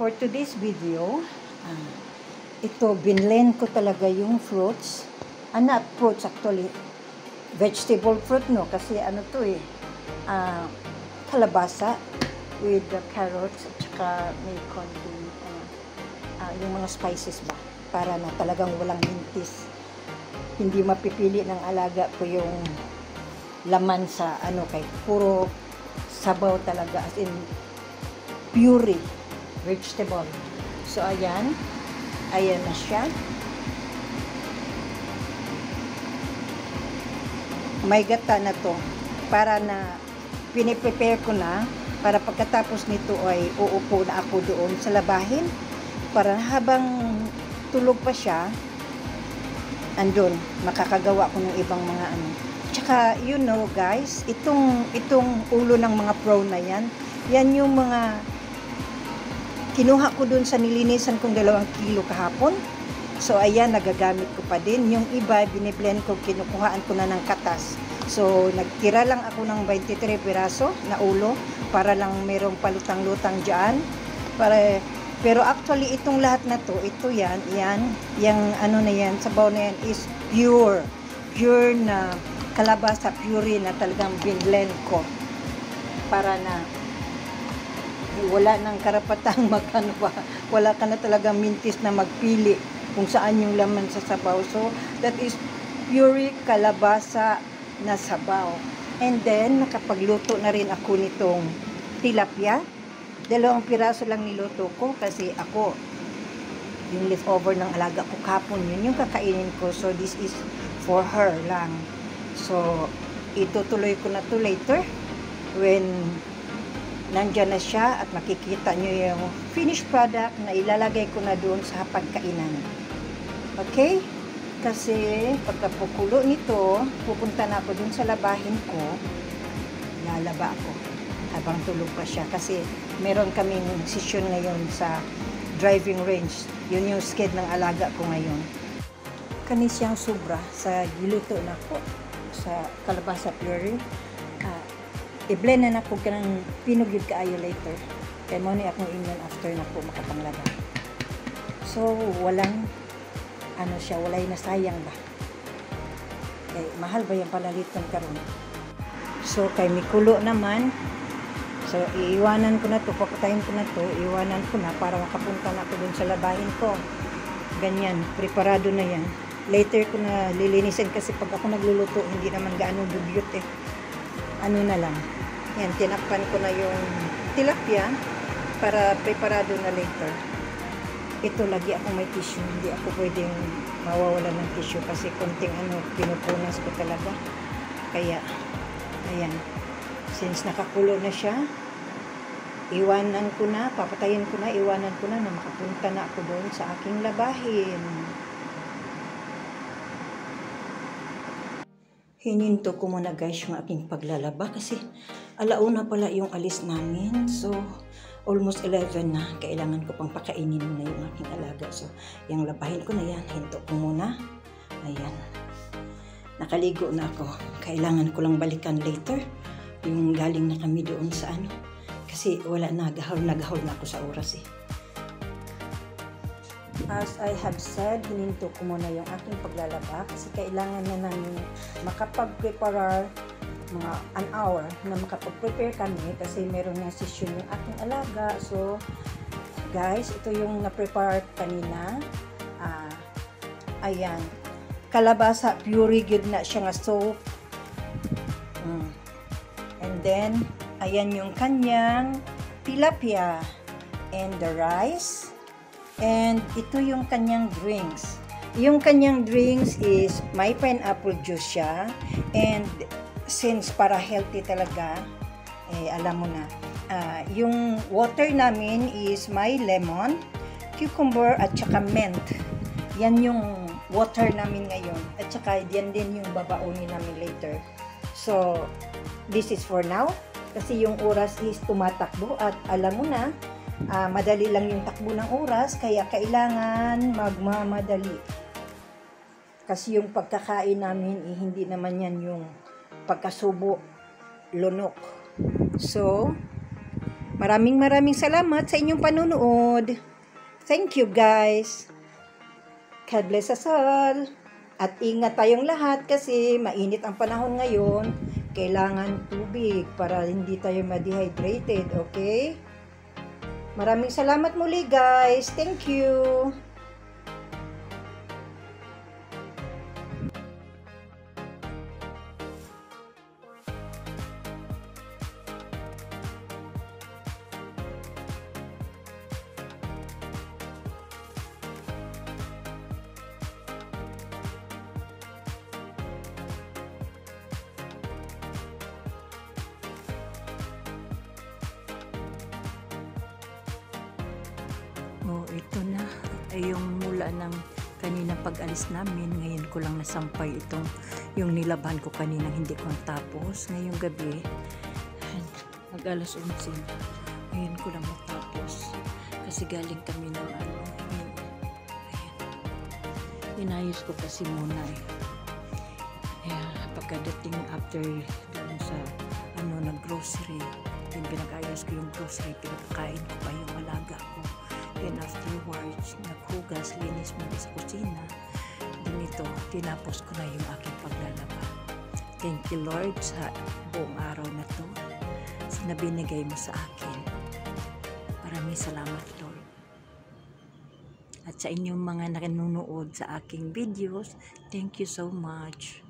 For today's video, ito, binlend ko talaga yung fruits. Not fruits actually, vegetable fruit no, kasi ano to kalabasa with the carrots at saka may konti, yung mga spices ba, para na talagang walang mintis. Hindi mapipili ng alaga ko yung laman sa kay puro sabaw talaga, as in puree vegetable. So ayan na siya. May gata na to, para na piniprepare ko na, para pagkatapos nito ay uupo na ako doon sa labahin, para habang tulog pa siya, andun makakagawa ko ng ibang mga Tsaka you know guys, itong ulo ng mga prawn na yan yung mga kinuha ko dun sa nilinisan kong 2 kilo kahapon. So ayan, nagagamit ko pa din. Yung iba biniblend ko, kinukuhaan ko na ng katas. So nagtira lang ako ng 23 piraso na ulo para lang merong palutang-lutang dyan. Pero actually itong lahat na to, yung na yan, sabaw na yan is pure na kalabasa, puree na talagang binblend ko, para na wala nang karapatang wala ka na talagang mintis na magpili kung saan yung laman sa sabaw. So that is puree kalabasa na sabaw. And then nakapagluto na rin ako nitong tilapia. 2 piraso lang niluto ko kasi ako yung leftover ng alaga ko kapon, yun yung kakainin ko. So this is for her lang. So itutuloy ko na to later when nandyan na siya at makikita nyo yung finished product na ilalagay ko na doon sa pagkainan. Okay? Kasi pagkapukulo nito, pupunta na ako doon sa labahin ko, lalaba ako habang tulog pa siya, kasi meron kaming session ngayon sa driving range. Yun yung sked ng alaga ko ngayon. Kanis siyang sobra sa giluto na ko sa kalabasa puree. I-blend na ako ka ng pinugyod kaayo later. Kaya mo ni akong inyon after na po makapanglaba. So, walang walay na sayang ba. Kaya mahal ba yung palaliton karon? So, kay mikulo naman. So, iiwanan ko na to, papatayin ko na to, iiwanan ko na para makapunta na ako dun sa labahin ko. Ganyan, preparado na yan. Later ko na lilinisin kasi pag ako nagluluto, hindi naman gaano dugyot na lang. Yan, tinakpan ko na yung tilapia para preparado na later. Ito, lagi ako may tissue. Hindi ako pwedeng mawawala ng tissue kasi konting pinupunas ko talaga. Kaya, ayan. Since nakakulo na siya, iwanan ko na, papatayin ko na, iwanan ko na makapunta na ako doon sa aking labahin. Hininto ko muna guys yung aking paglalaba kasi alauna pala yung alis namin. So, almost 11 na. Kailangan ko pang pakainin muna yung aking alaga. So, yung labahin ko na yan. Hinto ko muna. Ayan. Nakaligo na ako. Kailangan ko lang balikan later. Yung galing na kami doon sa Kasi wala na. Nagahol na ako sa oras As I have said, hininto ko muna yung aking paglalaba kasi kailangan na namin makapag-prepare mga an hour na makapag-prepare kami kasi meron nga session yung aking alaga. So, guys, ito yung na-prepare kanina. Ayan. Kalabasa, puree good na siya nga soap. And then, ayan yung kanyang tilapia and the rice. And ito yung kanyang drinks. Yung kanyang drinks is may pineapple juice siya. And since para healthy talaga, alam mo na. Yung water namin is may lemon, cucumber, at saka mint. Yan yung water namin ngayon. At saka yan din yung babaunin namin later. So, this is for now. Kasi yung oras is tumatakbo at alam mo na, madali lang yung takbo ng oras, kaya kailangan magmamadali. Kasi yung pagkakain namin, hindi naman yan yung pagkasubo, lunok. So, Maraming salamat sa inyong panunood. Thank you guys. God bless us all. At ingat tayong lahat kasi mainit ang panahon ngayon. Kailangan tubig para hindi tayo ma-dehydrated, okay? Maraming salamat muli guys. Thank you. Oh, ito na ay yung mula ng kanina pag-alis namin. Ngayon ko lang nasampay itong yung nilaban ko kanina, hindi ko natapos. Ngayong gabi, mag-alas 11 na. Ngayon ko lang matapos. Kasi galing kami ng ayan. Inayos ko kasi muna eh. Kaya pagkadating after doon sa nag-grocery, then pinag-ayos ko yung grocery, pinapakain ko pa yung alaga ko. Then afterwards, naghugas, linis muna sa kusina. Then ito, tinapos ko na yung aking paglalaba. Thank you Lord sa buong araw na to na binigay mo sa akin. Maraming salamat Lord. At sa inyong mga nanonood sa aking videos, thank you so much.